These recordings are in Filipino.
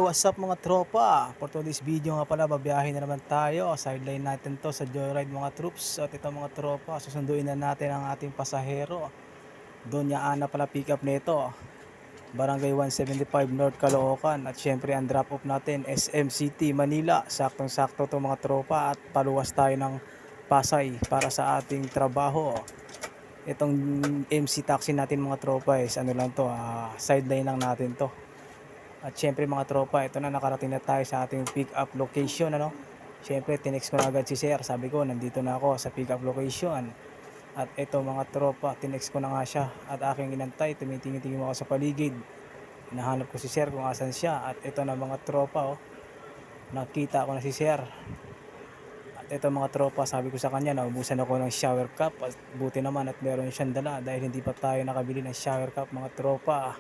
what's up mga tropa? For today's video nga pala, babiyahin na naman tayo. Sideline natin to sa Joyride mga troops. At ito mga tropa, susunduin na natin ang ating pasahero. Doon na pala pick up nito. Barangay 175 North Caloocan. At syempre ang drop off natin SM City, Manila. Saktong sakto to mga tropa. At paluwas tayo ng Pasay para sa ating trabaho. Itong MC taxi natin mga tropa is ano lang to, sideline lang natin to. At syempre mga tropa, ito na, nakarating na tayo sa ating pick up location, ano. Syempre tinext ko na agad si sir, sabi ko nandito na ako sa pick up location. At ito mga tropa, tinext ko na nga siya at aking inantay, tumitingin-tingin ako sa paligid. Hinahanap ko si sir kung asan siya. At ito na mga tropa, nakita ko na si sir. At ito mga tropa, sabi ko sa kanya, naubusan ako ng shower cup. At buti naman at meron siyang dala dahil hindi pa tayo nakabili ng shower cup mga tropa.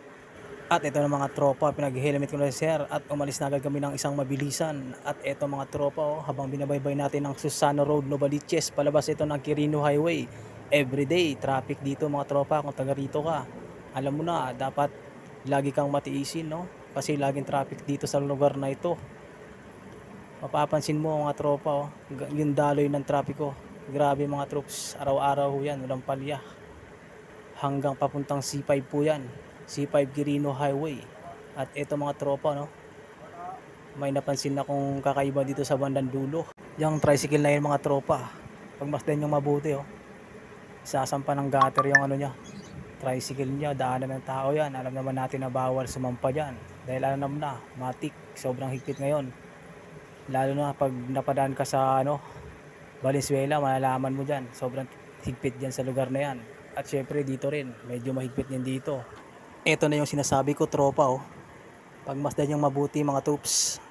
At ito na mga tropa, pinag-helmet ko na si sir at umalis na agad kami ng isang mabilisan. At ito mga tropa, habang binabaybay natin ng Susano Road, Novaliches, palabas ito ng Quirino Highway. Everyday traffic dito mga tropa, kung taga rito ka, alam mo na, dapat lagi kang matiisin, no? Kasi laging traffic dito sa lugar na ito. Mapapansin mo mga tropa, yung daloy ng trapiko. Grabe mga troops, araw-araw yan, walang palya. Hanggang papuntang C5 po yan. C5 Quirino Highway. At ito mga tropa, no, may napansin na kung kakaiba dito sa bandang dulo. Yung tricycle na yun mga tropa, pagmasdan yung mabuti, sasampa ng gutter yung ano niya, tricycle niya, daanan ng tao yan. Alam naman natin na bawal sumampa dyan dahil alam naman na, matik, sobrang higpit ngayon. Lalo na pag napadaan ka sa Valenzuela, malalaman mo dyan, sobrang higpit dyan sa lugar na yan. At syempre dito rin, medyo mahigpit din dito. Ito na yung sinasabi ko tropa, pagmasdan yung mabuti mga troops.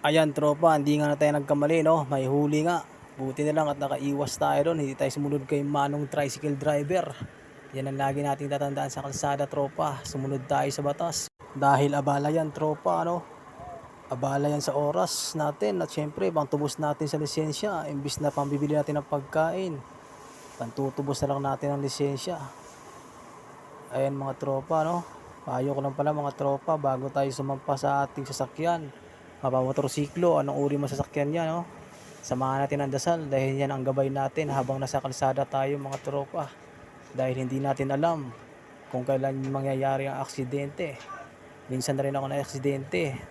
Ayan tropa, hindi nga na tayo nagkamali, no? May huli nga. Buti na lang at nakaiwas tayo doon. Hindi tayo sumunod kay manong tricycle driver. Yan ang lagi nating tatandaan sa kalsada tropa. Sumunod tayo sa batas. Dahil abala yan tropa, no? Abala yan sa oras natin. At syempre, pangtubos natin sa lisensya. Imbis na pambibili natin ng pagkain, pantutubos na lang natin ang lisensya. Ayan mga tropa, no? Payo ko lang pala mga tropa, bago tayo sumampa sa ating sasakyan, mapamotorsiklo, anong uri mo sasakyan niya, no? Samahan natin ang dasal dahil yan ang gabay natin habang nasa kalsada tayo mga tropa. Dahil hindi natin alam kung kailan mangyayari ang aksidente. Minsan na rin ako na aksidente.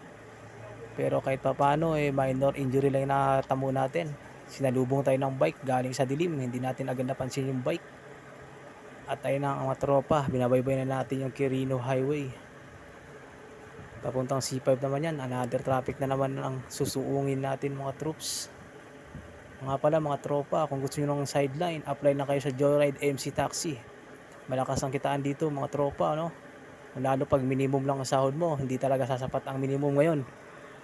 Pero kahit papaano, minor injury lang natamo natin. Sinalubong tayo ng bike galing sa dilim, hindi natin agad napansin yung bike. At ayun na ang mga tropa, binabaybay na natin yung Quirino Highway. Papuntang C5 naman yan, another traffic na naman ang susuungin natin mga troops. Nga pala mga tropa, kung gusto nyo ng sideline, apply na kayo sa Joyride MC Taxi. Malakas ang kitaan dito mga tropa, no? Lalo pag minimum lang ang sahod mo, hindi talaga sasapat ang minimum ngayon.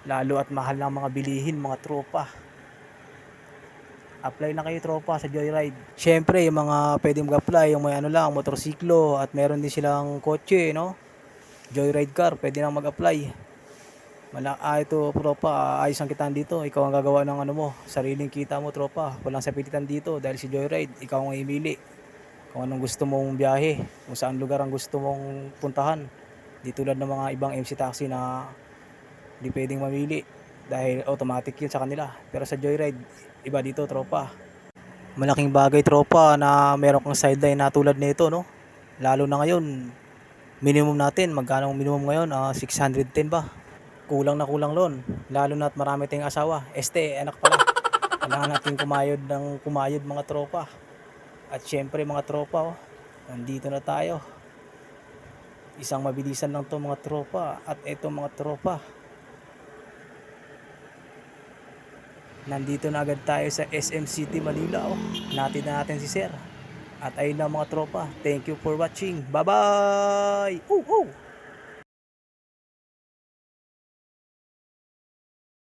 Lalo at mahal ng mga bilihin mga tropa. Apply na kayo tropa sa Joyride. Syempre yung mga pwedeng mag-apply, yung may motorsiklo at meron din silang kotse, no? Joyride car, pwede na mag-apply. Ito tropa, ayos ang kitaan dito. Ikaw ang gagawa ng sariling kita mo tropa. Walang sapilitan dito dahil si Joyride, ikaw ang imili kung anong gusto mong biyahe, kung saan lugar ang gusto mong puntahan. Di tulad ng mga ibang MC taxi na di pwedeng mamili dahil automatic yun sa kanila. Pero sa Joyride, iba dito tropa. Malaking bagay tropa na meron kang sideline na tulad nito, no? Lalo na ngayon, minimum natin, magkano ang minimum ngayon? 610 ba? Kulang na kulang lon. Lalo na at marami tayong asawa. Anak pala. Kailangan natin kumayod mga tropa. At syempre mga tropa, nandito na tayo. Isang mabilisan lang to mga tropa. At ito mga tropa, nandito na agad tayo sa SM City, Manila. Natin na natin si sir. At ayun na mga tropa, thank you for watching. Bye bye!